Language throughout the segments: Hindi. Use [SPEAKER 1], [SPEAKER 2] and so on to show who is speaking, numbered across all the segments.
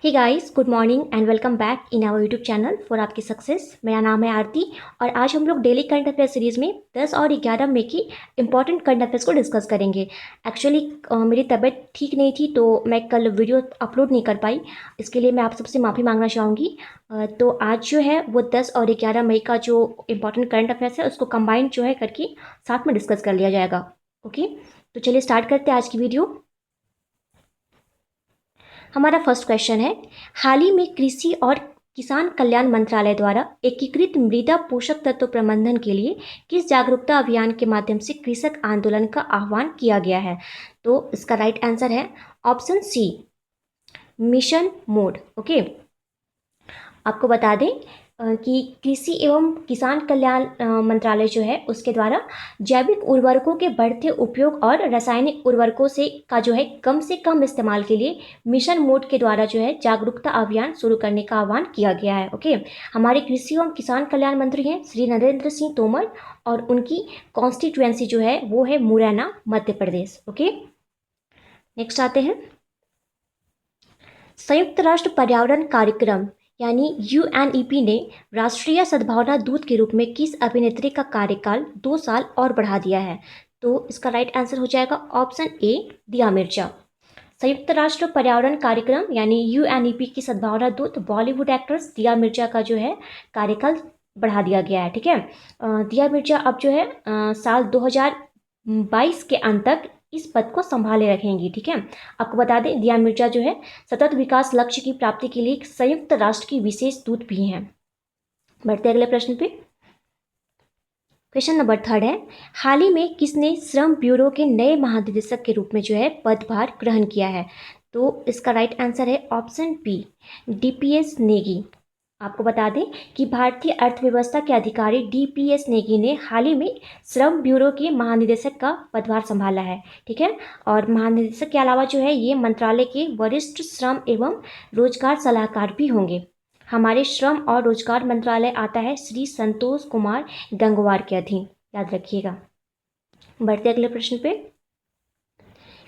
[SPEAKER 1] Hey guys, good morning and welcome back in our YouTube channel for आपकी सक्सेस। मेरा नाम है आरती और आज हम लोग डेली करंट अफेयर सीरीज़ में 10 और 11 मई की इंपॉर्टेंट करंट अफेयर्स को डिस्कस करेंगे। एक्चुअली मेरी तबीयत ठीक नहीं थी तो मैं कल वीडियो अपलोड नहीं कर पाई। इसके लिए मैं आप सबसे माफ़ी मांगना चाहूँगी। तो आज जो है वो 10 और 11 मई का जो इंपॉर्टेंट करंट अफेयर्स है उसको कंबाइंड जो है करके साथ में डिस्कस कर लिया जाएगा। ओके, तो चलिए स्टार्ट करते हैं आज की वीडियो। हमारा फर्स्ट क्वेश्चन है, हाल ही में कृषि और किसान कल्याण मंत्रालय द्वारा एकीकृत मृदा पोषक तत्व प्रबंधन के लिए किस जागरूकता अभियान के माध्यम से कृषक आंदोलन का आह्वान किया गया है? तो इसका राइट आंसर है option C, mission mode. Okay, आपको बता दें कि कृषि एवं किसान कल्याण मंत्रालय जो है उसके द्वारा जैविक उर्वरकों के बढ़ते उपयोग और रासायनिक उर्वरकों से कम इस्तेमाल के लिए मिशन मोड के द्वारा जो है जागरूकता अभियान शुरू करने का आह्वान किया गया है। ओके, हमारे कृषि एवं किसान कल्याण मंत्री हैं श्री नरेंद्र सिंह तोमर और उनकी कॉन्स्टिट्यूएंसी जो है वो है मुरैना, मध्य प्रदेश। ओके, नेक्स्ट आते हैं, संयुक्त राष्ट्र पर्यावरण कार्यक्रम यानी यूएनईपी ने राष्ट्रीय सद्भावना दूत के रूप में किस अभिनेत्री का कार्यकाल 2 साल और बढ़ा दिया है? तो इसका राइट आंसर हो जाएगा ऑप्शन ए, दिया मिर्जा। संयुक्त राष्ट्र पर्यावरण कार्यक्रम यानी यूएनईपी की सद्भावना दूत बॉलीवुड एक्ट्रेस दिया मिर्जा का जो है कार्यकाल बढ़ा दिया गया है। ठीक है, दिया मिर्जा अब जो है साल 2022 के अंत तक इस पद को संभाले रखेंगी। ठीक है, आपको बता दें दिया मिर्जा जो है सतत विकास लक्ष्य की प्राप्ति के लिए संयुक्त राष्ट्र की विशेष दूत भी हैं। बढ़ते अगले प्रश्न पे। क्वेश्चन नंबर 3 है, हाल ही में किसने श्रम ब्यूरो के नए महानिदेशक के रूप में जो है पदभार ग्रहण किया है? तो इसका राइट आंसर है ऑप्शन बी, डीपीएस नेगी। आपको बता दें कि भारतीय अर्थव्यवस्था के अधिकारी डीपीएस नेगी ने हाल ही में श्रम ब्यूरो के महानिदेशक का पदभार संभाला है। ठीक है, और महानिदेशक के अलावा जो है ये मंत्रालय के वरिष्ठ श्रम एवं रोजगार सलाहकार भी होंगे। हमारे श्रम और रोजगार मंत्रालय आता है श्री संतोष कुमार गंगवार के अधीन, याद रखिएगा। बढ़ते अगले प्रश्न पे।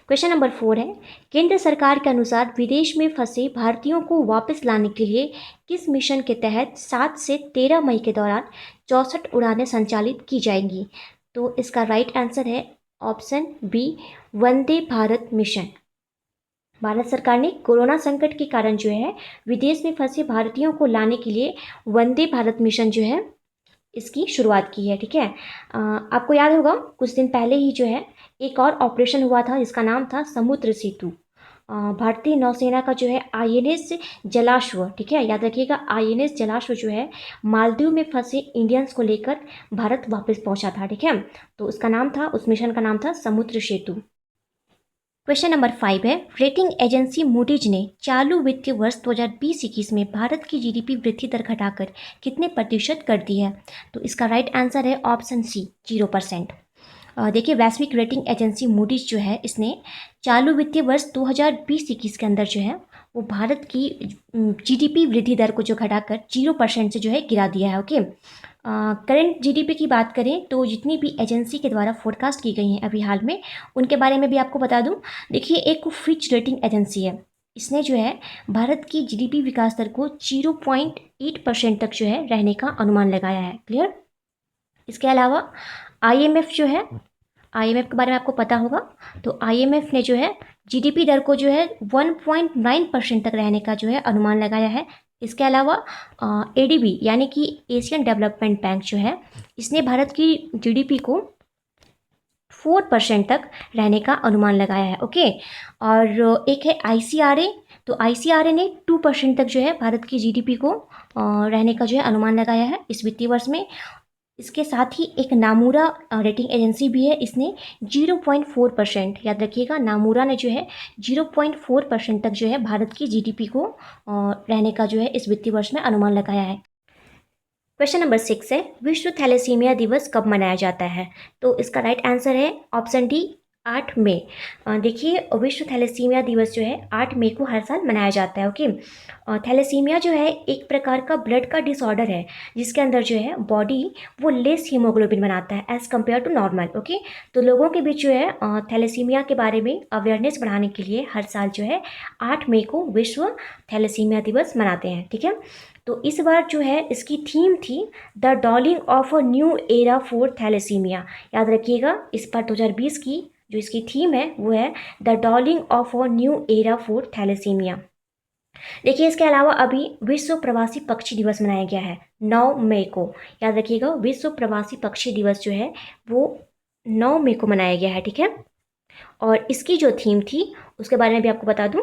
[SPEAKER 1] क्वेश्चन नंबर 4 है, केंद्र सरकार के अनुसार विदेश में फंसे भारतीयों को वापस लाने के लिए किस मिशन के तहत 7 से 13 मई के दौरान 64 उड़ानें संचालित की जाएंगी? तो इसका राइट आंसर है option B, Vande Bharat mission. Bharat सरकार ने कोरोना संकट के कारण जो है विदेश में फंसे भारतीयों को लाने के लिए वंदे भारत मिशन जो है इसकी शुरुआत की है। ठीक है, आपको याद होगा कुछ दिन पहले ही जो है एक और ऑपरेशन हुआ था जिसका नाम था समुद्र सेतु। भारतीय नौसेना का जो है आईएनएस जलाश्व, ठीक है याद रखिएगा, आईएनएस जलाश्व जो है मालदीव में फंसे इंडियंस को लेकर भारत वापस पहुंचा था। ठीक है, तो उसका नाम था, उस मिशन का नाम था समुद्र सेतु। क्वेश्चन नंबर 5 है, रेटिंग एजेंसी मूडीज ने चालू वित्तीय वर्ष 2020-21 में भारत की जीडीपी वृद्धि दर घटाकर कितने प्रतिशत कर दी है? तो इसका राइट आंसर है ऑप्शन सी, 0%। देखिए, वैश्विक रेटिंग एजेंसी मूडीज जो है इसने चालू वित्तीय वर्ष 2020-21 के अंदर जो है वो भारत की जीडीपी वृद्धि दर को जो घटाकर 0% से जो है गिरा दिया है। ओके, करंट जीडीपी की बात करें तो जितनी भी एजेंसी के द्वारा फोरकास्ट की गई हैं अभी हाल में उनके बारे में भी आपको बता दूं। देखिए, एक फिच रेटिंग एजेंसी है, इसने जो है भारत की जीडीपी विकास दर को 0.8% तक जो है रहने का अनुमान लगाया है। क्लियर? इसके अलावा आईएमएफ जो है, आईएमएफ के बारे में आपको पता होगा, तो आईएमएफ ने जो है जीडीपी दर को जो है 1.9% तक रहने का जो है अनुमान लगाया है। इसके अलावा एडीबी यानी कि एशियन डेवलपमेंट बैंक जो है इसने भारत की जीडीपी को 4% तक रहने का अनुमान लगाया है। ओके, और एक है आईसीआरए, तो आईसीआरए ने 2% तक जो है भारत की जीडीपी को रहने का जो है अनुमान लगाया है इस वित्तीय वर्ष में। इसके साथ ही एक नामूरा रेटिंग एजेंसी भी है, इसने 0.4%, याद रखिएगा, नामूरा ने जो है 0.4% तक जो है भारत की जीडीपी को रहने का जो है इस वित्तीय वर्ष में अनुमान लगाया है। क्वेश्चन नंबर 6 है, विश्व थैलेसीमिया दिवस कब मनाया जाता है? तो इसका राइट आंसर है ऑप्शन डी, 8 मई। देखिए विश्व थैलेसीमिया दिवस जो है 8 मई को हर साल मनाया जाता है। ओके, थैलेसीमिया जो है एक प्रकार का ब्लड का डिसऑर्डर है जिसके अंदर जो है बॉडी वो लेस हीमोग्लोबिन बनाता है as compare to normal. Okay, तो लोगों के बीच जो है थैलेसीमिया के बारे में अवेयरनेस बढ़ाने के लिए हर साल जो है 8 मई को विश्व थैलेसीमिया दिवस मनाते हैं। ठीक है, तो इस बार जो है इसकी थीम थी the dawning of a new era for thalassaemia. याद रखिएगा, इस बार 2020 की जो इसकी थीम है वो है the dawning of a new era for thalassaemia. देखिए इसके अलावा अभी विश्व प्रवासी पक्षी दिवस मनाया गया है 9 मई को। याद रखिएगा, विश्व प्रवासी पक्षी दिवस जो है वो 9 मई को मनाया गया है। ठीक है, और इसकी जो थीम थी उसके बारे में भी आपको बता दूं।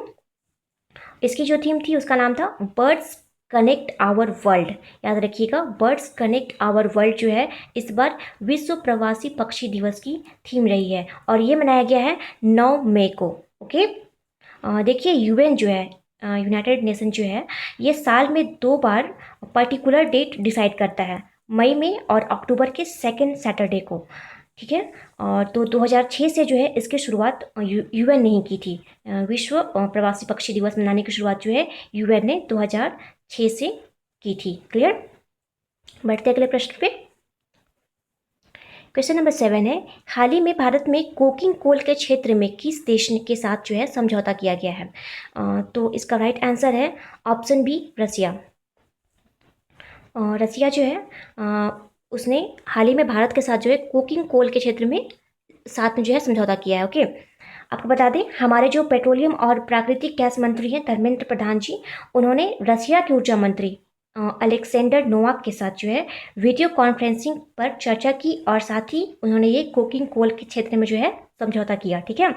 [SPEAKER 1] इसकी जो थीम थी उसका नाम था बर्ड्स कनेक्ट आवर वर्ल्ड। याद रखिएगा, बर्ड्स कनेक्ट आवर वर्ल्ड जो है इस बार विश्व प्रवासी पक्षी दिवस की थीम रही है और ये मनाया गया है 9 मई को। ओके, देखिए यूएन जो है यूनाइटेड नेशन जो है ये साल में 2 बार पर्टिकुलर डेट डिसाइड करता है, मई में और अक्टूबर के सेकेंड सैटरडे को। ठीक है, और तो 2006 से जो है इसकी शुरुआत यूएन ने ही की थी। विश्व प्रवासी पक्षी दिवस मनाने की शुरुआत जो है यूएन ने 2006 से की थी। क्लियर, बढ़ते अगले प्रश्न पे। क्वेश्चन नंबर 7 है, हाल ही में भारत में कोकिंग कोल के क्षेत्र में किस देश के साथ जो है समझौता किया गया है? तो इसका राइट आंसर है ऑप्शन बी, रसिया। रसिया जो है उसने हाल ही में भारत के साथ जो है कोकिंग कोल के क्षेत्र में साथ में जो है समझौता किया है। ओके, आपको बता दें हमारे जो पेट्रोलियम और प्राकृतिक गैस मंत्री हैं धर्मेंद्र प्रधान जी, उन्होंने रसिया के ऊर्जा मंत्री अलेक्जेंडर नोवाक के साथ जो है वीडियो कॉन्फ्रेंसिंग पर चर्चा की और साथ ही उन्होंने ये कोकिंग कोल के क्षेत्र में जो है समझौता किया। ठीक है,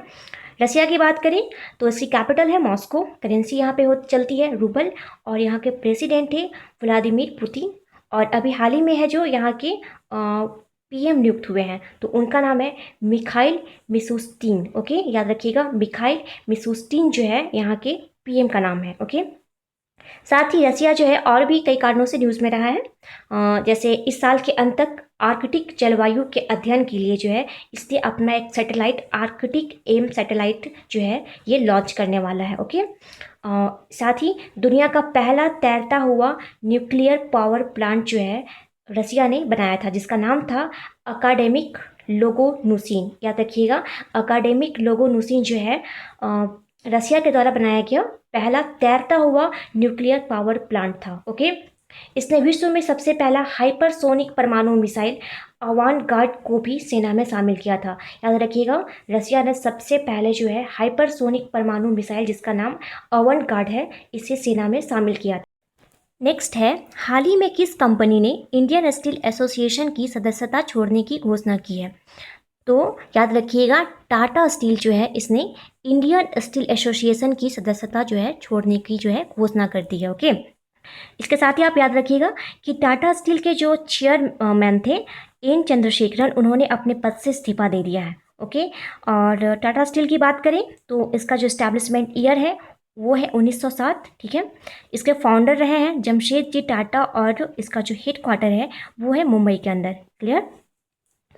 [SPEAKER 1] रसिया की बात करें तो इसकी कैपिटल है मॉस्को, करेंसी यहाँ पे चलती है रूबल, और यहाँ के प्रेसिडेंट है व्लादिमीर पुतिन, और अभी हाल ही में है जो यहाँ के पीएम नियुक्त हुए हैं तो उनका नाम है मिखाइल मिशुस्तिन। ओके, याद रखिएगा, मिखाइल मिशुस्तिन जो है यहाँ के पीएम का नाम है। ओके, साथ ही रसिया जो है और भी कई कारणों से न्यूज़ में रहा है, जैसे इस साल के अंत तक आर्कटिक जलवायु के अध्ययन के लिए जो है इसने अपना एक सैटेलाइट आर्कटिक एम सैटेलाइट जो है ये लॉन्च करने वाला है। ओके, साथ ही दुनिया का पहला तैरता हुआ न्यूक्लियर पावर प्लांट जो है रसिया ने बनाया था जिसका नाम था अकाडेमिक लोगोनुसिन। याद रखिएगा, अकाडेमिक लोगोनुसिन जो है रसिया के द्वारा बनाया गया पहला तैरता हुआ न्यूक्लियर पावर प्लांट था। ओके, इसने विश्व में सबसे पहला हाइपरसोनिक परमाणु मिसाइल अवांगार्ड को भी सेना में शामिल किया था। याद रखिएगा, रसिया ने सबसे पहले जो है हाइपरसोनिक परमाणु मिसाइल जिसका नाम अवांगार्ड है इसे सेना में शामिल किया था। नेक्स्ट है, हाल ही में किस कंपनी ने इंडियन स्टील एसोसिएशन की सदस्यता छोड़ने की घोषणा की है? तो याद रखिएगा, टाटा स्टील जो है इसने इंडियन स्टील एसोसिएशन की सदस्यता जो है छोड़ने की जो है घोषणा कर दी है। ओके, इसके साथ ही आप याद रखिएगा कि टाटा स्टील के जो चेयरमैन थे एन चंद्रशेखरन, उन्होंने अपने पद से इस्तीफा दे दिया है। ओके, और टाटा स्टील की बात करें तो इसका जो एस्टैब्लिशमेंट ईयर है वो है 1907। ठीक है, इसके फाउंडर रहे हैं जमशेद जी टाटा और इसका जो हेड क्वार्टर है वो है मुंबई के अंदर। क्लियर,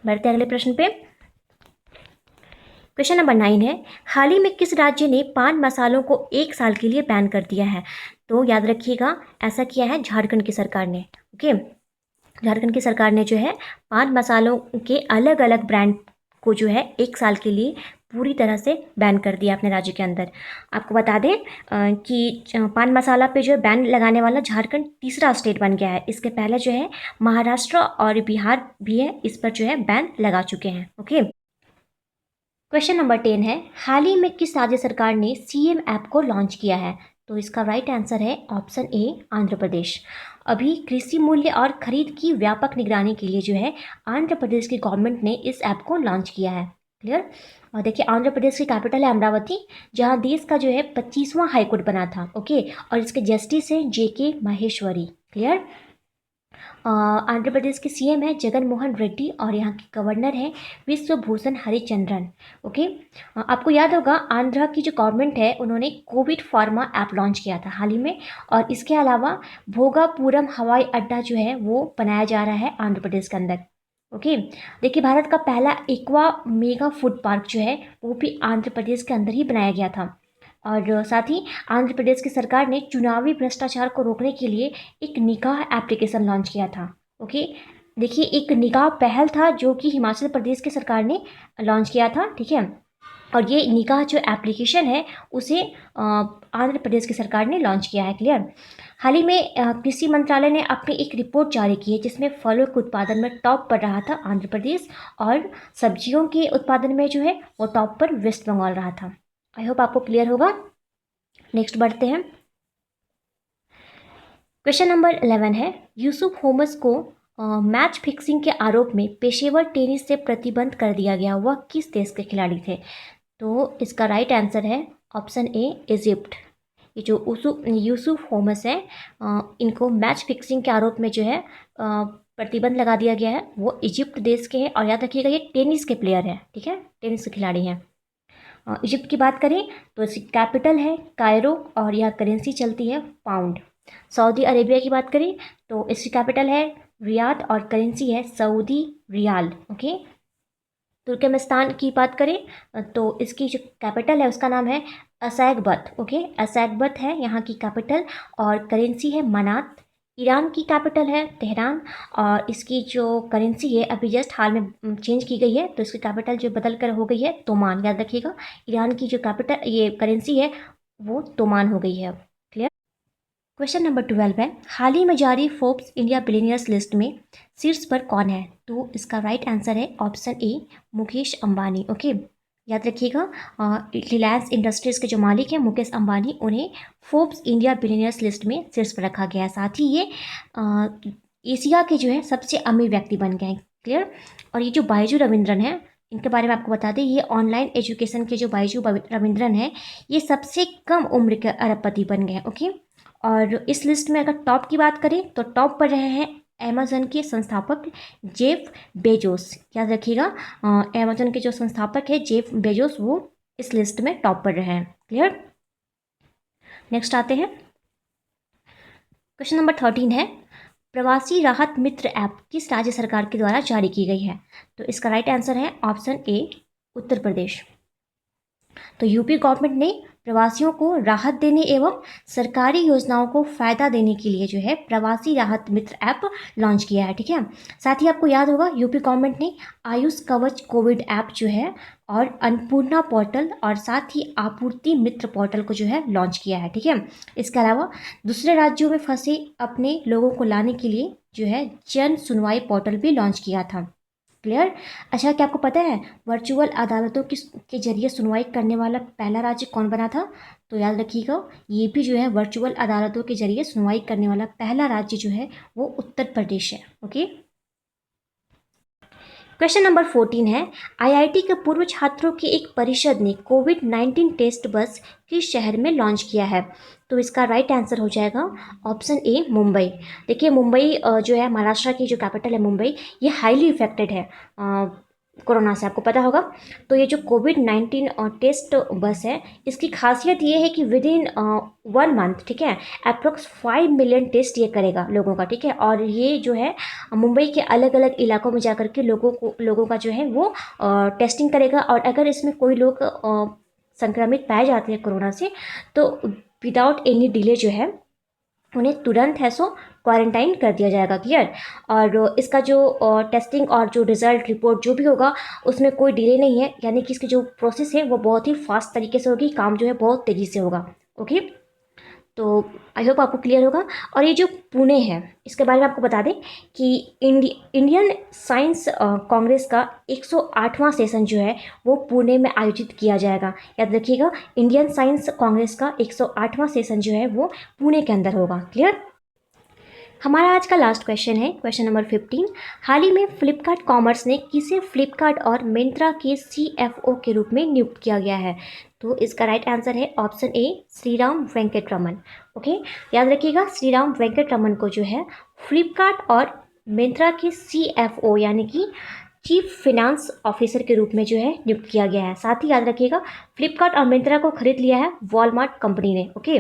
[SPEAKER 1] बढ़ते अगले प्रश्न पे। क्वेश्चन नंबर 9 है, हाल ही में किस राज्य ने पान मसालों को 1 साल के लिए बैन कर दिया है? तो याद रखिएगा, ऐसा किया है झारखंड की सरकार ने। ओके, झारखंड की सरकार ने जो है पान मसालों के अलग अलग ब्रांड को जो है 1 साल के लिए पूरी तरह से बैन कर दिया अपने राज्य के अंदर। आपको बता दें कि पान मसाला पे जो है बैन लगाने वाला झारखंड तीसरा स्टेट बन गया है। इसके पहले जो है महाराष्ट्र और बिहार भी है, इस पर जो है बैन लगा चुके हैं। ओके, क्वेश्चन नंबर 10 है, हाल ही में किस राज्य सरकार ने सीएम ऐप को लॉन्च किया है? तो इसका राइट आंसर है ऑप्शन ए, आंध्र प्रदेश। अभी कृषि मूल्य और खरीद की व्यापक निगरानी के लिए जो है आंध्र प्रदेश की गवर्नमेंट ने इस ऐप को लॉन्च किया है। क्लियर, और देखिए आंध्र प्रदेश की कैपिटल है अमरावती, जहां देश का जो है 25वां हाईकोर्ट बना था। ओके, और इसके जस्टिस हैं जेके माहेश्वरी। क्लियर, आंध्र प्रदेश के सीएम है जगन मोहन रेड्डी और यहाँ के गवर्नर हैं विश्वभूषण हरिचंद्रन। ओके, आपको याद होगा आंध्र की जो गवर्नमेंट है उन्होंने कोविड फार्मा ऐप लॉन्च किया था हाल ही में, और इसके अलावा भोगापुरम हवाई अड्डा जो है वो बनाया जा रहा है आंध्र प्रदेश के अंदर। ओके। देखिए, भारत का पहला एक्वा मेगा फूड पार्क जो है वो भी आंध्र प्रदेश के अंदर ही बनाया गया था। और साथ ही आंध्र प्रदेश की सरकार ने चुनावी भ्रष्टाचार को रोकने के लिए एक निगाह एप्लीकेशन लॉन्च किया था। ओके। देखिए, एक निगाह पहल था जो कि हिमाचल प्रदेश की सरकार ने लॉन्च किया था, ठीक है। और ये निगाह जो एप्लीकेशन है उसे आंध्र प्रदेश की सरकार ने लॉन्च किया है। क्लियर। हाल ही में कृषि मंत्रालय ने अपनी एक रिपोर्ट जारी की है जिसमें फलों के उत्पादन में टॉप पर रहा था आंध्र प्रदेश, और सब्जियों के उत्पादन में जो है वो टॉप पर वेस्ट बंगाल रहा था। आई होप आपको क्लियर होगा। नेक्स्ट बढ़ते हैं। क्वेश्चन नंबर 11 है, यूसुफ होमस को मैच फिक्सिंग के आरोप में पेशेवर टेनिस से प्रतिबंध कर दिया गया, वह किस देश के खिलाड़ी थे? तो इसका राइट आंसर है ऑप्शन ए, इजिप्ट। ये जो यूसुफ होमस है, इनको मैच फिक्सिंग के आरोप में जो है प्रतिबंध लगा दिया गया है, वो इजिप्ट देश के हैं। और याद रखिएगा ये टेनिस के प्लेयर हैं, ठीक है, टेनिस के खिलाड़ी हैं। इजिप्ट की बात करें तो इसकी कैपिटल है कायरो और यहाँ करेंसी चलती है पाउंड। सऊदी अरेबिया की बात करें तो इसकी कैपिटल है रियाद और करेंसी है सऊदी रियाल। ओके। तुर्कमेनिस्तान की बात करें तो इसकी जो कैपिटल है उसका नाम है असैगबत। ओके, असैगबत है यहाँ की कैपिटल और करेंसी है मनात। ईरान की कैपिटल है तेहरान और इसकी जो करेंसी है अभी जस्ट हाल में चेंज की गई है, तो इसकी कैपिटल जो बदल कर हो गई है तोमान। याद रखिएगा, ईरान की जो कैपिटल ये करेंसी है वो तोमान हो गई है। क्लियर। क्वेश्चन नंबर 12 है, हाल ही में जारी फोर्ब्स इंडिया बिलियनियर्स लिस्ट में शीर्ष पर कौन है? तो इसका राइट आंसर है option A, Mukesh Ambani. Okay. याद रखिएगा, रिलायंस इंडस्ट्रीज के जो मालिक हैं मुकेश अंबानी, उन्हें फोर्ब्स इंडिया बिलियनियर्स लिस्ट में शीर्ष पर रखा गया है। साथ ही ये एशिया के जो है सबसे अमीर व्यक्ति बन गए हैं। क्लियर। और ये जो बाइजू रविंद्रन है, इनके बारे में आपको बता दें, ये ऑनलाइन एजुकेशन के जो बाइजू रविंद्रन है ये सबसे कम उम्र के अरबपति बन गए हैं। ओके। और इस लिस्ट में अगर टॉप की बात करें तो टॉप पर रहे हैं अमेज़न के संस्थापक जेफ बेजोस। याद रखिएगा, अमेज़न के जो संस्थापक है जेफ बेजोस, वो इस लिस्ट में टॉप पर रहे हैं। क्लियर। नेक्स्ट आते हैं। क्वेश्चन नंबर 13 है, प्रवासी राहत मित्र ऐप किस राज्य सरकार के द्वारा जारी की गई है? तो इसका राइट आंसर है ऑप्शन ए, उत्तर प्रदेश। तो यूपी गवर्नमेंट ने प्रवासियों को राहत देने एवं सरकारी योजनाओं को फ़ायदा देने के लिए जो है प्रवासी राहत मित्र ऐप लॉन्च किया है, ठीक है। साथ ही आपको याद होगा यूपी गवर्नमेंट ने आयुष कवच कोविड ऐप जो है और अन्नपूर्णा पोर्टल और साथ ही आपूर्ति मित्र पोर्टल को जो है लॉन्च किया है, ठीक है। इसके अलावा दूसरे राज्यों में फंसे अपने लोगों को लाने के लिए जो है जन सुनवाई पोर्टल भी लॉन्च किया था। क्लियर। अच्छा, क्या आपको पता है वर्चुअल अदालतों के जरिए सुनवाई करने वाला पहला राज्य कौन बना था? तो याद रखिएगा, ये भी जो है वर्चुअल अदालतों के जरिए सुनवाई करने वाला पहला राज्य जो है वो उत्तर प्रदेश है। ओके। क्वेश्चन नंबर 14 है, आईआईटी के पूर्व छात्रों की एक परिषद ने कोविड-19 टेस्ट बस किस शहर में लॉन्च किया है? तो इसका राइट आंसर हो जाएगा ऑप्शन ए, मुंबई। देखिए, मुंबई जो है महाराष्ट्र की जो कैपिटल है मुंबई, ये हाईली इफेक्टेड है कोरोना से, आपको पता होगा। तो ये जो कोविड-19 टेस्ट बस है, इसकी खासियत ये है कि विद इन 1 मंथ, ठीक है, अप्रोक्स 5 मिलियन टेस्ट ये करेगा लोगों का, ठीक है। और ये जो है मुंबई के अलग अलग इलाकों में जा कर के लोगों का जो है वो टेस्टिंग करेगा। और अगर इसमें कोई लोग संक्रमित पाए जाते हैं कोरोना से, तो विदाउट एनी डिले जो है उन्हें तुरंत है सो क्वारंटाइन कर दिया जाएगा। क्लियर। और इसका जो टेस्टिंग और जो रिजल्ट रिपोर्ट जो भी होगा उसमें कोई डिले नहीं है, यानी कि इसकी जो प्रोसेस है वो बहुत ही फास्ट तरीके से होगी, काम जो है बहुत तेज़ी से होगा। ओके। तो आई होप आपको क्लियर होगा। और ये जो पुणे है, इसके बारे में आपको बता दें कि इंडियन साइंस कांग्रेस का 108वां सेशन जो है वो पुणे में आयोजित किया जाएगा। याद रखिएगा, इंडियन साइंस कांग्रेस का 108वां सेशन जो है वो पुणे के अंदर होगा। क्लियर। हमारा आज का लास्ट क्वेश्चन है क्वेश्चन नंबर 15। हाल ही में फ्लिपकार्ट कॉमर्स ने किसे फ्लिपकार्ट और मिंत्रा के CFO के रूप में नियुक्त किया गया है? तो इसका राइट आंसर है option A, Shriram Venkataraman. Okay. याद रखिएगा, श्रीराम वेंकटरमन को जो है फ्लिपकार्ट और मिंत्रा के CFO यानी कि चीफ फिनांस ऑफिसर के रूप में जो है नियुक्त किया गया है। साथ ही याद रखिएगा, फ्लिपकार्ट और मिंत्रा को खरीद लिया है वॉलमार्ट कंपनी ने। ओके।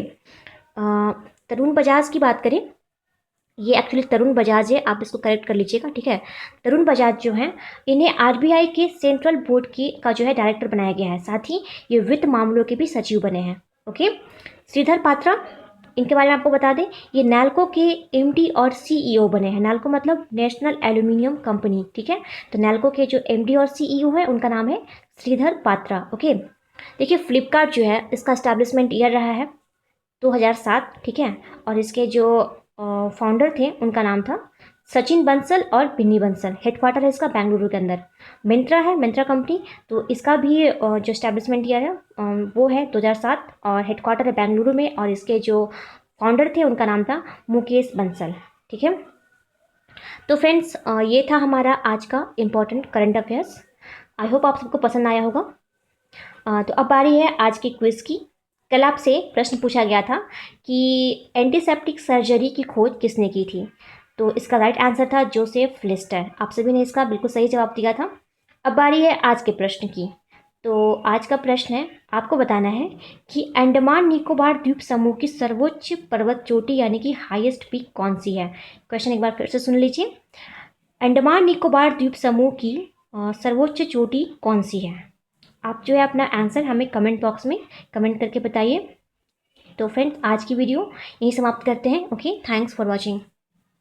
[SPEAKER 1] तरुण बजाज की बात करें ये एक्चुअली तरुण बजाज है, आप इसको करेक्ट कर लीजिएगा, ठीक है। तरुण बजाज जो हैं, इन्हें आरबीआई के सेंट्रल बोर्ड की का जो है डायरेक्टर बनाया गया है, साथ ही ये वित्त मामलों के भी सचिव बने हैं। ओके। श्रीधर पात्रा, इनके बारे में आपको बता दें, ये नैल्को के एमडी और सीईओ बने हैं। नैल्को मतलब नेशनल एल्यूमिनियम कंपनी, ठीक है। तो नैल्को के जो एमडी और सीईओ है उनका नाम है श्रीधर पात्रा। ओके। देखिए फ्लिपकार्ट जो है, इसका एस्टैब्लिशमेंट ईयर रहा है 2007, ठीक है। और इसके जो फाउंडर थे उनका नाम था सचिन बंसल और बिन्नी बंसल। हेडक्वार्टर है इसका बेंगलुरु के अंदर। मिंत्रा है, मिंत्रा कंपनी, तो इसका भी जो एस्टैब्लिशमेंट ईयर है वो है 2007 और हेडक्वार्टर है बेंगलुरु में। और इसके जो फाउंडर थे उनका नाम था मुकेश बंसल, ठीक है। तो फ्रेंड्स, ये था हमारा आज का important current affairs. I hope आप सबको पसंद आया होगा। तो अब बारी है आज की क्विज की। कल आपसे प्रश्न पूछा गया था कि एंटीसेप्टिक सर्जरी की खोज किसने की थी। तो इसका राइट आंसर था जोसेफ लिस्टर। आप सभी ने इसका बिल्कुल सही जवाब दिया था। अब बारी है आज के प्रश्न की। तो आज का प्रश्न है, आपको बताना है कि अंडमान निकोबार द्वीप समूह की सर्वोच्च पर्वत चोटी यानी कि हाईएस्ट पीक कौन सी है। क्वेश्चन एक बार फिर से सुन लीजिए। अंडमान निकोबार द्वीप समूह की सर्वोच्च चोटी कौन सी है। आप जो है अपना आंसर हमें कमेंट बॉक्स में कमेंट करके बताइए। तो फ्रेंड्स, आज की वीडियो यहीं समाप्त करते हैं। Okay, thanks for watching.